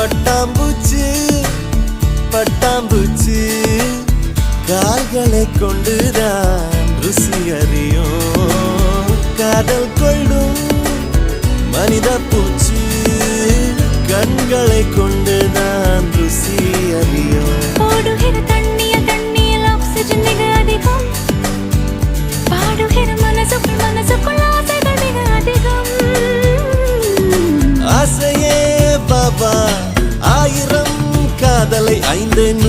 பட்டாம்பூச்சி பட்டாம்பூச்சி கால்களை கொண்டுதான் ருசி அறியும் காதல் கொள்ளும் மனித பூச்சி கண்களை கொண்டுதான் ருசி அறியும் ஓடுகிற தண்ணியில் ஆக்சிஜன் மிக அதிகம் பாடுகிற மனசுக்குள் ஆசைகள் மிக அதிகம் ஆசையே பாபா 1000 காதலை 5